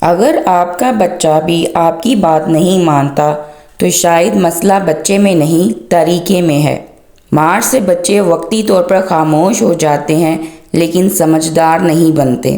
اگر آپ کا بچہ بھی آپ کی بات نہیں مانتا تو شاید مسئلہ بچے میں نہیں طریقے میں ہے۔ مار سے بچے وقتی طور پر خاموش ہو جاتے ہیں لیکن سمجھدار نہیں بنتے۔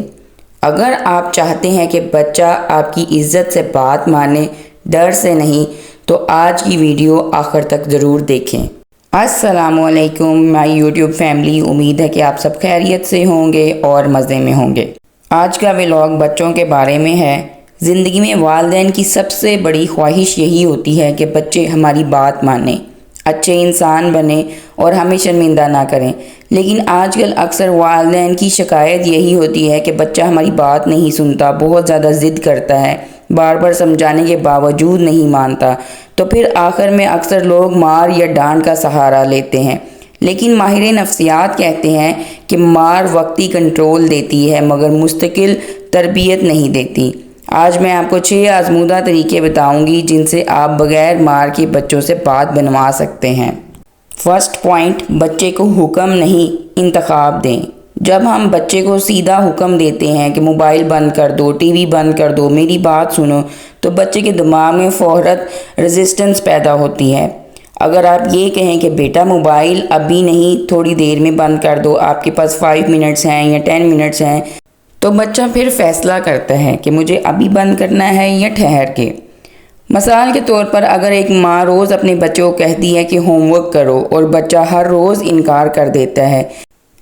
اگر آپ چاہتے ہیں کہ بچہ آپ کی عزت سے بات مانے، ڈر سے نہیں، تو آج کی ویڈیو آخر تک ضرور دیکھیں۔ السلام علیکم مائی یوٹیوب فیملی، امید ہے کہ آپ سب خیریت سے ہوں گے اور مزے میں ہوں گے۔ آج کا ولاگ بچوں کے بارے میں ہے۔ زندگی میں والدین کی سب سے بڑی خواہش یہی ہوتی ہے کہ بچے ہماری بات مانیں، اچھے انسان بنیں اور ہمیں شرمندہ نہ کریں، لیکن آج کل اکثر والدین کی شکایت یہی ہوتی ہے کہ بچہ ہماری بات نہیں سنتا، بہت زیادہ ضد کرتا ہے، بار بار سمجھانے کے باوجود نہیں مانتا، تو پھر آخر میں اکثر لوگ مار یا ڈانٹ کا سہارا لیتے ہیں۔ لیکن ماہر نفسیات کہتے ہیں کہ مار وقتی کنٹرول دیتی ہے مگر مستقل تربیت نہیں دیتی۔ آج میں آپ کو 6 آزمودہ طریقے بتاؤں گی جن سے آپ بغیر مار کے بچوں سے بات بنوا سکتے ہیں۔ فرسٹ پوائنٹ، بچے کو حکم نہیں انتخاب دیں۔ جب ہم بچے کو سیدھا حکم دیتے ہیں کہ موبائل بند کر دو، ٹی وی بند کر دو، میری بات سنو، تو بچے کے دماغ میں فوراً ریزسٹنس پیدا ہوتی ہے۔ اگر آپ یہ کہیں کہ بیٹا موبائل ابھی نہیں، تھوڑی دیر میں بند کر دو، آپ کے پاس 5 منٹس ہیں یا 10 منٹس ہیں، تو بچہ پھر فیصلہ کرتا ہے کہ مجھے ابھی بند کرنا ہے یا ٹھہر کے۔ مثال کے طور پر اگر ایک ماں روز اپنے بچے کو کہتی ہے کہ ہوم ورک کرو اور بچہ ہر روز انکار کر دیتا ہے،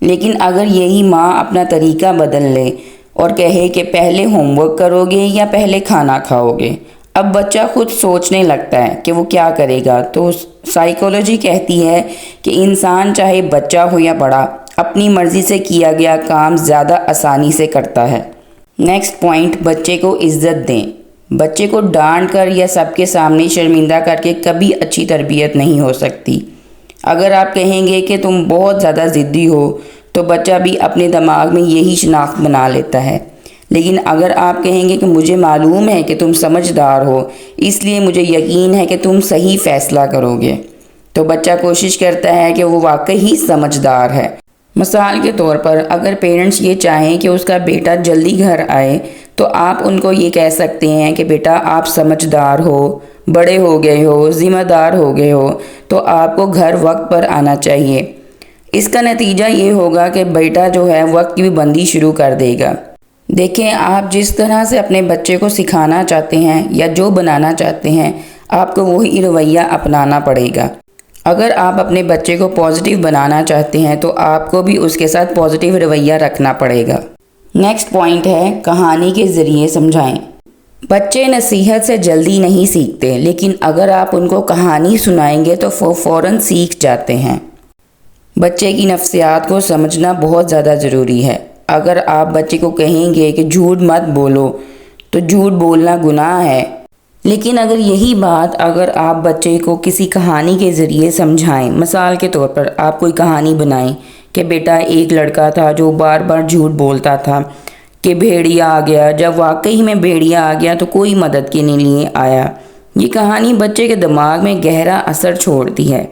لیکن اگر یہی ماں اپنا طریقہ بدل لے اور کہے کہ پہلے ہوم ورک کرو گے یا پہلے کھانا کھاؤ گے، اب بچہ خود سوچنے لگتا ہے کہ وہ کیا کرے گا۔ تو سائیکولوجی کہتی ہے کہ انسان چاہے بچہ ہو یا بڑا، اپنی مرضی سے کیا گیا کام زیادہ آسانی سے کرتا ہے۔ نیکسٹ پوائنٹ، بچے کو عزت دیں۔ بچے کو ڈانٹ کر یا سب کے سامنے شرمندہ کر کے کبھی اچھی تربیت نہیں ہو سکتی۔ اگر آپ کہیں گے کہ تم بہت زیادہ ضدی ہو تو بچہ بھی اپنے دماغ میں یہی شناخت بنا لیتا ہے، لیکن اگر آپ کہیں گے کہ مجھے معلوم ہے کہ تم سمجھدار ہو، اس لیے مجھے یقین ہے کہ تم صحیح فیصلہ کرو گے، تو بچہ کوشش کرتا ہے کہ وہ واقعی سمجھدار ہے۔ مثال کے طور پر اگر پیرنٹس یہ چاہیں کہ اس کا بیٹا جلدی گھر آئے تو آپ ان کو یہ کہہ سکتے ہیں کہ بیٹا آپ سمجھدار ہو، بڑے ہو گئے ہو، ذمہ دار ہو گئے ہو، تو آپ کو گھر وقت پر آنا چاہیے۔ اس کا نتیجہ یہ ہوگا کہ بیٹا جو ہے وقت کی پابندی شروع کر دے گا۔ دیکھیں، آپ جس طرح سے اپنے بچے کو سکھانا چاہتے ہیں یا جو بنانا چاہتے ہیں، آپ کو وہی رویہ اپنانا پڑے گا۔ اگر آپ اپنے بچے کو پازیٹیو بنانا چاہتے ہیں تو آپ کو بھی اس کے ساتھ پازیٹیو رویہ رکھنا پڑے گا۔ نیکسٹ پوائنٹ ہے، کہانی کے ذریعے سمجھائیں۔ بچے نصیحت سے جلدی نہیں سیکھتے، لیکن اگر آپ ان کو کہانی سنائیں گے تو وہ فوراً سیکھ جاتے ہیں۔ بچے کی نفسیات کو سمجھنا بہت زیادہ ضروری ہے۔ اگر آپ بچے کو کہیں گے کہ جھوٹ مت بولو تو جھوٹ بولنا گناہ ہے، لیکن اگر آپ بچے کو کسی کہانی کے ذریعے سمجھائیں، مثال کے طور پر آپ کوئی کہانی بنائیں کہ بیٹا ایک لڑکا تھا جو بار بار جھوٹ بولتا تھا کہ بھیڑیا آ گیا، جب واقعی میں بھیڑیا آ گیا تو کوئی مدد کے لیے آیا۔ یہ کہانی بچے کے دماغ میں گہرا اثر چھوڑتی ہے۔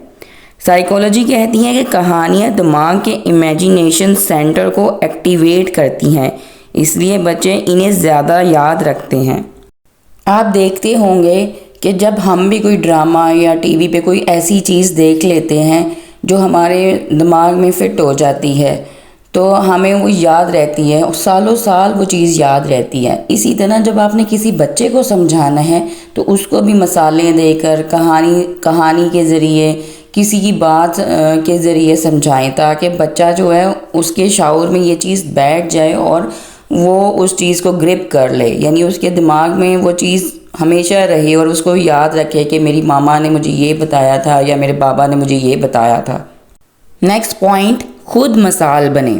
سائیکولوجی کہتی ہے کہ کہانیاں دماغ کے امیجینیشن سینٹر کو ایکٹیویٹ کرتی ہیں، اس لیے بچے انہیں زیادہ یاد رکھتے ہیں۔ آپ دیکھتے ہوں گے کہ جب ہم بھی کوئی ڈرامہ یا ٹی وی پہ کوئی ایسی چیز دیکھ لیتے ہیں جو ہمارے دماغ میں فٹ ہو جاتی ہے تو ہمیں وہ یاد رہتی ہے، سالوں سال وہ چیز یاد رہتی ہے۔ اسی طرح جب آپ نے کسی بچے کو سمجھانا ہے تو اس کو بھی مثالیں دے کر کہانی کے ذریعے، کسی کی بات کے ذریعے سمجھائیں تاکہ بچہ جو ہے اس کے شعور میں یہ چیز بیٹھ جائے اور وہ اس چیز کو گرپ کر لے، یعنی اس کے دماغ میں وہ چیز ہمیشہ رہے اور اس کو یاد رکھے کہ میری ماما نے مجھے یہ بتایا تھا یا میرے بابا نے مجھے یہ بتایا تھا۔ نیکسٹ پوائنٹ، خود مثال بنیں۔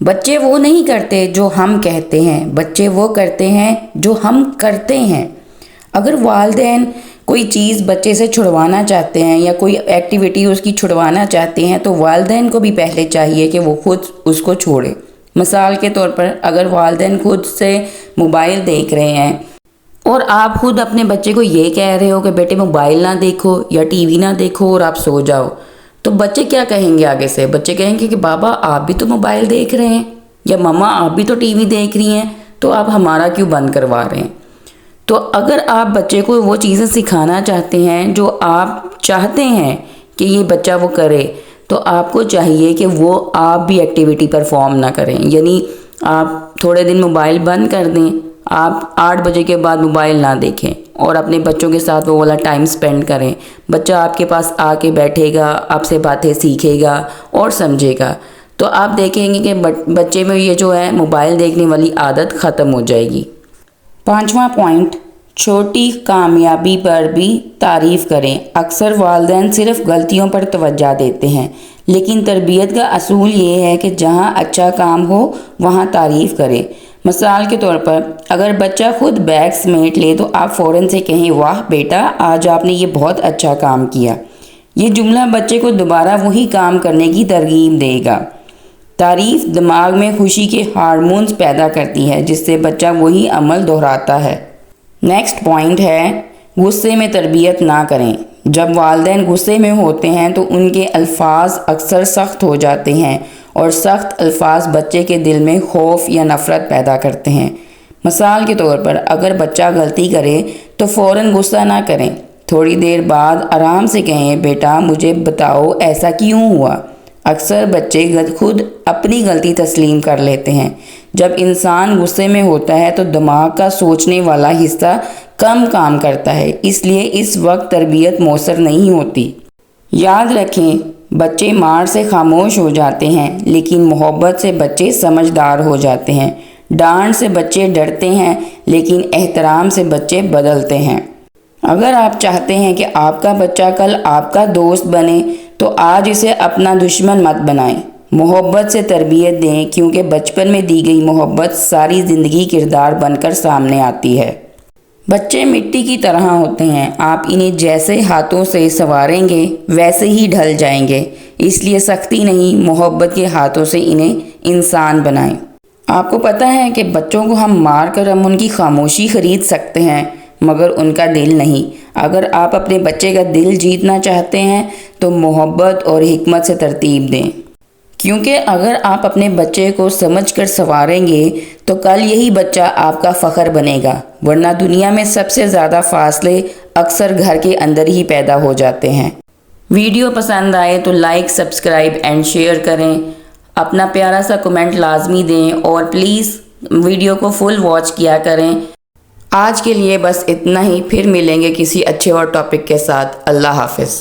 بچے وہ نہیں کرتے جو ہم کہتے ہیں، بچے وہ کرتے ہیں جو ہم کرتے ہیں۔ اگر والدین کوئی چیز بچے سے چھڑوانا چاہتے ہیں یا کوئی ایکٹیویٹی اس کی چھڑوانا چاہتے ہیں تو والدین کو بھی پہلے چاہیے کہ وہ خود اس کو چھوڑے۔ مثال کے طور پر اگر والدین خود سے موبائل دیکھ رہے ہیں اور آپ خود اپنے بچے کو یہ کہہ رہے ہو کہ بیٹے موبائل نہ دیکھو یا ٹی وی نہ دیکھو اور آپ سو جاؤ، تو بچے کیا کہیں گے آگے سے؟ بچے کہیں گے کہ بابا آپ بھی تو موبائل دیکھ رہے ہیں یا مما آپ بھی تو ٹی وی دیکھ رہی ہیں، تو آپ ہمارا کیوں بند کروا رہے ہیں؟ تو اگر آپ بچے کو وہ چیزیں سکھانا چاہتے ہیں جو آپ چاہتے ہیں کہ یہ بچہ وہ کرے، تو آپ کو چاہیے کہ وہ آپ بھی ایکٹیویٹی پرفارم نہ کریں. یعنی آپ تھوڑے دن موبائل بند کر دیں، آپ 8 بجے کے بعد موبائل نہ دیکھیں اور اپنے بچوں کے ساتھ وہ والا ٹائم سپینڈ کریں. بچہ آپ کے پاس آ کے بیٹھے گا، آپ سے باتیں سیکھے گا اور سمجھے گا. تو آپ دیکھیں گے کہ بچے میں یہ جو ہے موبائل دیکھنے والی عادت ختم ہو جائے گی. 5واں پوائنٹ، چھوٹی کامیابی پر بھی تعریف کریں. اکثر والدین صرف غلطیوں پر توجہ دیتے ہیں، لیکن تربیت کا اصول یہ ہے کہ جہاں اچھا کام ہو وہاں تعریف کریں. مثال کے طور پر اگر بچہ خود بیگ سمیٹ لے تو آپ فوراً سے کہیں، واہ بیٹا آج آپ نے یہ بہت اچھا کام کیا. یہ جملہ بچے کو دوبارہ وہی کام کرنے کی ترغیب دے گا. تعریف دماغ میں خوشی کے ہارمونز پیدا کرتی ہے، جس سے بچہ وہی عمل دہراتا ہے. نیکسٹ پوائنٹ ہے، غصے میں تربیت نہ کریں. جب والدین غصے میں ہوتے ہیں تو ان کے الفاظ اکثر سخت ہو جاتے ہیں، اور سخت الفاظ بچے کے دل میں خوف یا نفرت پیدا کرتے ہیں. مثال کے طور پر اگر بچہ غلطی کرے تو فوراً غصہ نہ کریں. تھوڑی دیر بعد آرام سے کہیں، بیٹا مجھے بتاؤ ایسا کیوں ہوا. اکثر بچے خود اپنی غلطی تسلیم کر لیتے ہیں. جب انسان غصے میں ہوتا ہے تو دماغ کا سوچنے والا حصہ کم کام کرتا ہے، اس لیے اس وقت تربیت مؤثر نہیں ہوتی. یاد رکھیں، بچے مار سے خاموش ہو جاتے ہیں، لیکن محبت سے بچے سمجھدار ہو جاتے ہیں. ڈانٹ سے بچے ڈرتے ہیں، لیکن احترام سے بچے بدلتے ہیں. اگر آپ چاہتے ہیں کہ آپ کا بچہ کل آپ کا دوست بنے تو آج اسے اپنا دشمن مت بنائیں. محبت سے تربیت دیں، کیونکہ بچپن میں دی گئی محبت ساری زندگی کردار بن کر سامنے آتی ہے. بچے مٹی کی طرح ہوتے ہیں، آپ انہیں جیسے ہاتھوں سے سنواریں گے ویسے ہی ڈھل جائیں گے. اس لیے سختی نہیں، محبت کے ہاتھوں سے انہیں انسان بنائیں. آپ کو پتہ ہے کہ بچوں کو ہم مار کر ہم ان کی خاموشی خرید سکتے ہیں، مگر ان کا دل نہیں. اگر آپ اپنے بچے کا دل جیتنا چاہتے ہیں تو محبت اور حکمت سے ترتیب دیں، کیونکہ اگر آپ اپنے بچے کو سمجھ کر سنواریں گے تو کل یہی بچہ آپ کا فخر بنے گا. ورنہ دنیا میں سب سے زیادہ فاصلے اکثر گھر کے اندر ہی پیدا ہو جاتے ہیں. ویڈیو پسند آئے تو لائک، سبسکرائب اینڈ شیئر کریں. اپنا پیارا سا کمنٹ لازمی دیں اور پلیز ویڈیو کو فل واچ کیا کریں. آج کے لیے بس اتنا ہی، پھر ملیں گے کسی اچھے اور ٹاپک کے ساتھ. اللہ حافظ.